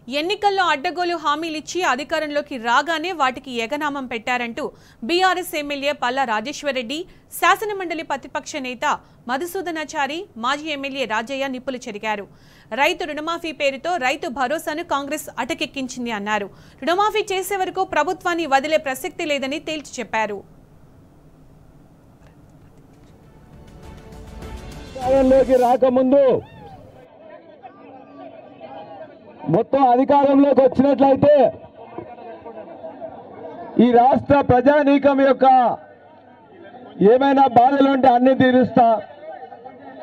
ఎన్నికల్లో అడ్డగోలు హామీలిచ్చి అధికారంలోకి రాగానే వాటికి ఎగనామం పెట్టారంటూ బీఆర్ఎస్ ఎమ్మెల్యే పల్లా రాజేశ్వరరెడ్డి, శాసనమండలి ప్రతిపక్ష నేత మధుసూదనాచారి, మాజీ ఎమ్మెల్యే రాజయ్య నిప్పులు చెరిగారు. రైతు రుణమాఫీ పేరుతో రైతు భరోసాను కాంగ్రెస్ అటకెక్కించింది అన్నారు. రుణమాఫీ చేసే వరకు ప్రభుత్వాన్ని వదిలే ప్రసక్తి లేదని తేల్చి చెప్పారు. మొత్తం అధికారంలోకి వచ్చినట్లయితే ఈ రాష్ట్ర ప్రజానీకం యొక్క ఏమైనా బాధలు ఉంటే అన్ని తీరుస్తా,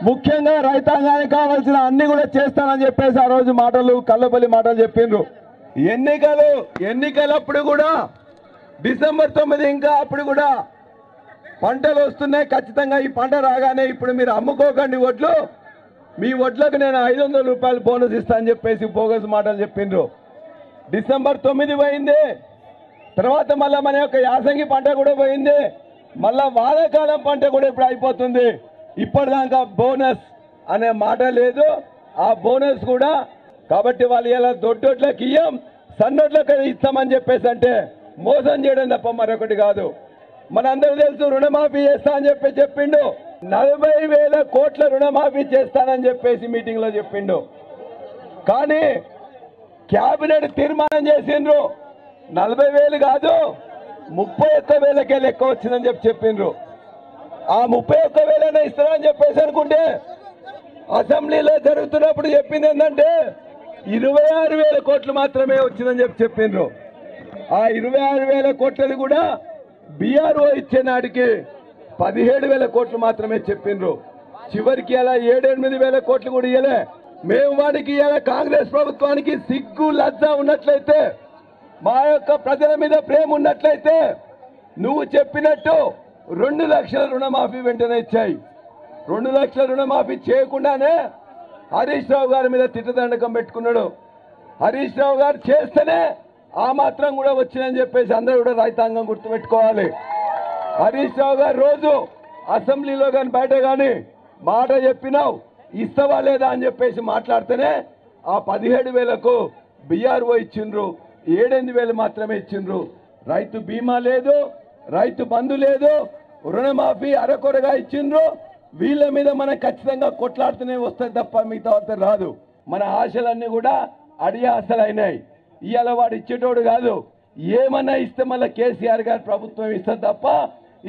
ముఖ్యంగా రైతాంగానికి కావాల్సిన అన్ని కూడా చేస్తానని చెప్పేసి ఆ రోజు మాటలు కల్లబల్లి మాటలు చెప్పిండ్రు. ఎన్నికలప్పుడు కూడా డిసెంబర్ 9 ఇంకా అప్పుడు కూడా పంటలు వస్తున్నాయి. ఖచ్చితంగా ఈ పంట రాగానే ఇప్పుడు మీరు అమ్ముకోకండి వడ్లు, మీ వడ్లకు నేను 500 రూపాయలు బోనస్ ఇస్తా అని చెప్పేసి బోగస్ మాటలు చెప్పిండ్రు. డిసెంబర్ 9 పోయింది, తర్వాత మళ్ళీ మన యొక్క యాసంగి పంట కూడా పోయింది, మళ్ళా వానాకాలం పంట కూడా ఇప్పుడు అయిపోతుంది. ఇప్పటిదాకా బోనస్ అనే మాట లేదు. ఆ బోనస్ కూడా కాబట్టి వాళ్ళు ఇలా దొడ్డోట్లకి ఇయ్యం, సన్నోట్లకి ఇస్తామని చెప్పేసి అంటే మోసం చేయడం తప్ప మరొకటి కాదు. మనందరూ తెలుసు రుణమాఫీ చేస్తా అని చెప్పిండు. 40,000 కోట్ల రుణమాఫీ చేస్తానని చెప్పేసి మీటింగ్ లో చెప్పిండు. కానీ క్యాబినెట్ తీర్మానం చేసిండ్రు 40,000 కాదు 31,000కే లెక్క వచ్చిందని చెప్పిండ్రు. ఆ 31,000 ఇస్తారని చెప్పేసి అనుకుంటే అసెంబ్లీలో జరుగుతున్నప్పుడు చెప్పింది ఏంటంటే 26,000 కోట్లు మాత్రమే వచ్చిందని చెప్పిండ్రు. ఆ 26,000 కోట్లది కూడా బీఆర్ఓ ఇచ్చే నాటికి 17,000 కోట్లు మాత్రమే చెప్పిండ్రు. చివరికి అలా 7-8,000 కోట్లు కూడా ఇయ్యలే. మేము వాడికి ఇలా కాంగ్రెస్ ప్రభుత్వానికి సిగ్గు లజ్జ ఉన్నట్లయితే, మా యొక్క ప్రజల మీద ప్రేమ ఉన్నట్లయితే నువ్వు చెప్పినట్టు 2 లక్షల రుణమాఫీ వెంటనే ఇచ్చాయి. 2 లక్షల రుణమాఫీ చేయకుండానే హరీష్ రావు గారి మీద తిట్టదండకం పెట్టుకున్నాడు. హరీష్ రావు గారు చేస్తేనే ఆ మాత్రం కూడా వచ్చిందని చెప్పేసి అందరూ కూడా రైతాంగం గుర్తుపెట్టుకోవాలి. హరీష్ రావు గారు రోజు అసెంబ్లీలో కానీ బయట కానీ మాట చెప్పినావు, ఇస్తావా లేదా అని చెప్పేసి మాట్లాడితేనే ఆ 17,000కు బీఆర్ఓ ఇచ్చిండ్రు, 7-8,000 మాత్రమే ఇచ్చిండ్రు. రైతు బీమా లేదు, రైతు బంధు లేదు, రుణమాఫీ అరకొరగా ఇచ్చిండ్రు. వీళ్ళ మీద మనం ఖచ్చితంగా కొట్లాడుతూనే వస్తుంది తప్ప మిగతా రాదు. మన ఆశలన్నీ కూడా అడిగే ఆశలు అయినాయి. ఇవాళ వాడు ఇచ్చేటోడు కాదు, ఏమన్నా ఇస్తే మళ్ళీ కేసీఆర్ గారి ప్రభుత్వం ఇస్తుంది తప్ప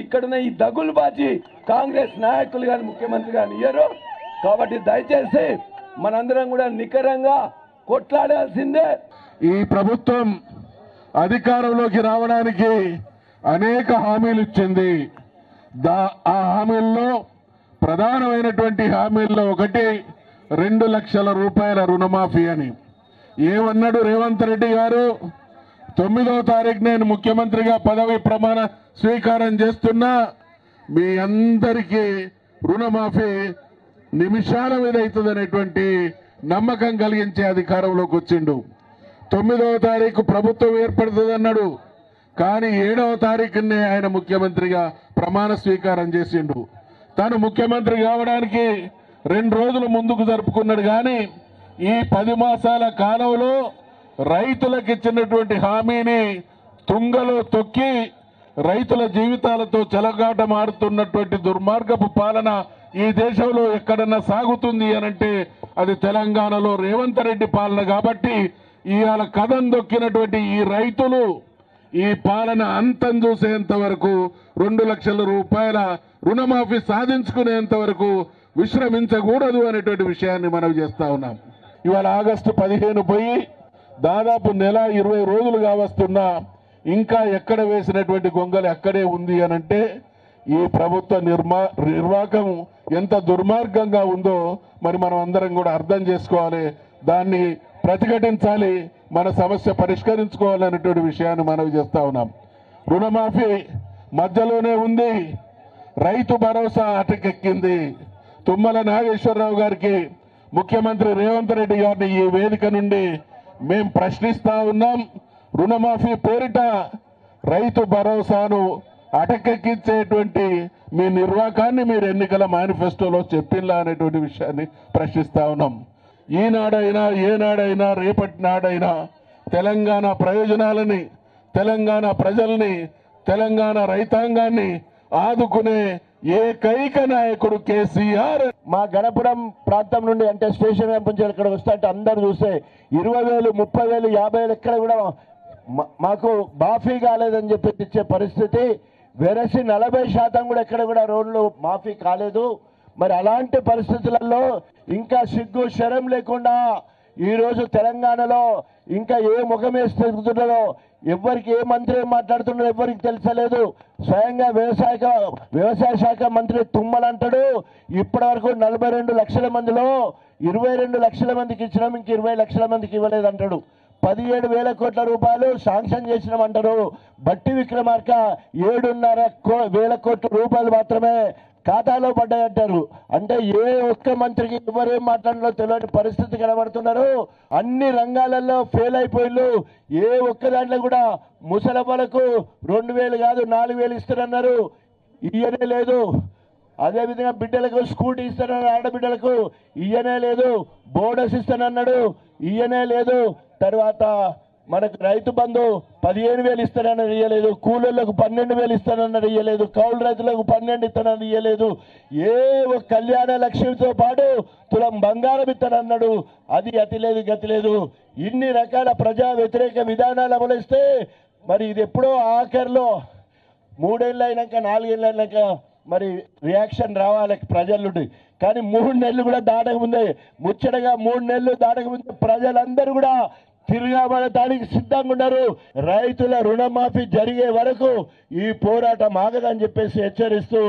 ఇక్కడున్న ఈ దగులుబాజీ కాంగ్రెస్ నాయకులు కానీ ముఖ్యమంత్రి కానీ ఇయ్యరు. కాబట్టి దయచేసి మనందరం కూడా నికరంగా కొట్లాడాల్సిందే. ఈ ప్రభుత్వం అధికారంలోకి రావడానికి అనేక హామీలు ఇచ్చింది. ఆ హామీల్లో ప్రధానమైనటువంటి హామీల్లో ఒకటి 2 లక్షల రూపాయల రుణమాఫీ అని. ఏమన్నాడు రేవంత్ రెడ్డి గారు? 9వ తారీఖు నేను ముఖ్యమంత్రిగా పదవి ప్రమాణ స్వీకారం చేస్తున్నా, మీ అందరికీ రుణమాఫీ నిమిషాల మీద అవుతుంది అనేటువంటి నమ్మకం కలిగించే అధికారంలోకి వచ్చిండు. 9వ తారీఖు ప్రభుత్వం ఏర్పడుతుంది అన్నాడు, కానీ 7వ తారీఖునే ఆయన ముఖ్యమంత్రిగా ప్రమాణ స్వీకారం చేసిండు. తను ముఖ్యమంత్రి కావడానికి 2 రోజులు ముందుకు జరుపుకున్నాడు. కానీ ఈ 10 మాసాల కాలంలో రైతులకు ఇచ్చినటువంటి హామీని తుంగలో తొక్కి రైతుల జీవితాలతో చెలగాట మారుతున్నటువంటి దుర్మార్గపు పాలన ఈ దేశంలో ఎక్కడన్నా సాగుతుంది అనంటే అది తెలంగాణలో రేవంత్ రెడ్డి పాలన. కాబట్టి ఇవాళ కథం దొక్కినటువంటి ఈ రైతులు ఈ పాలన అంతం చూసేంత వరకు 2 లక్షల రూపాయల రుణమాఫీ సాధించుకునేంత వరకు విశ్రమించకూడదు అనేటువంటి విషయాన్ని మనం చేస్తా ఉన్నాం. ఇవాళ ఆగస్టు 15 పోయి దాదాపు నెల 20 రోజులుగా వస్తున్నా ఇంకా ఎక్కడ వేసినటువంటి గొంగలి అక్కడే ఉంది అనంటే ఈ ప్రభుత్వ నిర్వాహకం ఎంత దుర్మార్గంగా ఉందో మరి మనం అందరం కూడా అర్థం చేసుకోవాలి. దాన్ని ప్రతిఘటించాలి, మన సమస్య పరిష్కరించుకోవాలనేటువంటి విషయాన్ని మనం చేస్తా ఉన్నాం. రుణమాఫీ మధ్యలోనే ఉంది, రైతు భరోసా అటకెక్కింది. తుమ్మల నాగేశ్వరరావు గారికి ముఖ్యమంత్రి రేవంత్ రెడ్డి గారిని ఈ వేదిక నుండి మేము ప్రశ్నిస్తా ఉన్నాం. రుణమాఫీ పేరిట రైతు భరోసాను అటకెక్కించేటువంటి మీ నిర్వాకాన్ని మీరు ఎన్నికల మేనిఫెస్టోలో చెప్పిందా అనేటువంటి విషయాన్ని ప్రశ్నిస్తా ఉన్నాం. ఈనాడైనా ఏనాడైనా రేపటి నాడైనా తెలంగాణ ప్రయోజనాలని, తెలంగాణ ప్రజల్ని, తెలంగాణ రైతాంగాన్ని ఆదుకునే ఏకైక నాయకుడు కేసీఆర్. మా గణపురం ప్రాంతం నుండి అంటే స్టేషన్ నుంచి ఇక్కడ వస్తుంటే అందరు చూస్తే 20,000, 30,000, 50,000 ఎక్కడ కూడా మాకు మాఫీ కాలేదని చెప్పి ఇచ్చే పరిస్థితి. వెరసి 40% కూడా ఎక్కడ కూడా రోడ్లు మాఫీ కాలేదు. మరి అలాంటి పరిస్థితులలో ఇంకా సిగ్గు శరం లేకుండా ఈరోజు తెలంగాణలో ఇంకా ఏ ముఖం వేస్తున్నారో ఎవరికి, ఏ మంత్రి ఏం మాట్లాడుతున్నారో ఎవరికి తెలుసలేదు. స్వయంగా వ్యవసాయ శాఖ మంత్రి తుమ్మల అంటాడు ఇప్పటి వరకు 42 లక్షల మందిలో 22 లక్షల మందికి ఇచ్చినాం, ఇంక 20 లక్షల మందికి ఇవ్వలేదంటాడు. 17,000 కోట్ల రూపాయలు శాంక్షన్ చేసినామంటారు. బట్టి విక్రమార్క 7,500 కోట్ల రూపాయలు మాత్రమే ఖాతాలో పడ్డాయంటారు. అంటే ఏ ఒక్క మంత్రికి ఎవరేం మాట్లాడాలో తెలియని పరిస్థితి కనబడుతున్నారు. అన్ని రంగాలలో ఫెయిల్ అయిపోయిళ్ళు. ఏ ఒక్క దాంట్లో కూడా ముసలమ్మలకు 2,000 కాదు 4,000 ఇస్తారన్నారు, ఇయ్యనే లేదు. అదేవిధంగా బిడ్డలకు స్కూటీ ఇస్తానన్నారు, ఆడబిడ్డలకు ఇయ్యనే లేదు. బోనస్ ఇస్తానన్నాడు, ఇయ్యనే లేదు. తర్వాత మనకు రైతు బంధు 15,000 ఇస్తానన్నారు, ఇయ్యలేదు. కూలీలకు 12,000 ఇస్తానన్నారు, ఇయ్యలేదు. కౌలు రైతులకు 12 ఇస్తానని ఇయ్యలేదు. ఏ కళ్యాణ లక్ష్మితో పాటు తులం బంగారం ఇస్తానన్నాడు, అది అతి లేదు గతి లేదు. ఇన్ని రకాల ప్రజా వ్యతిరేక విధానాలు అమలుస్తే మరి ఇది ఎప్పుడో ఆఖరిలో 3 ఏళ్ళు అయినాక 4 ఏళ్ళు అయినాక మరి రియాక్షన్ రావాలి ప్రజల నుండి. కానీ 3 నెలలు కూడా దాటకముందే, ముచ్చటగా 3 నెలలు దాటకముందే ప్రజలందరూ కూడా తిరగబడటానికి సిద్ధంగా ఉన్నారు. రైతుల రుణమాఫీ జరిగే వరకు ఈ పోరాటం ఆగదని చెప్పేసి హెచ్చరిస్తూ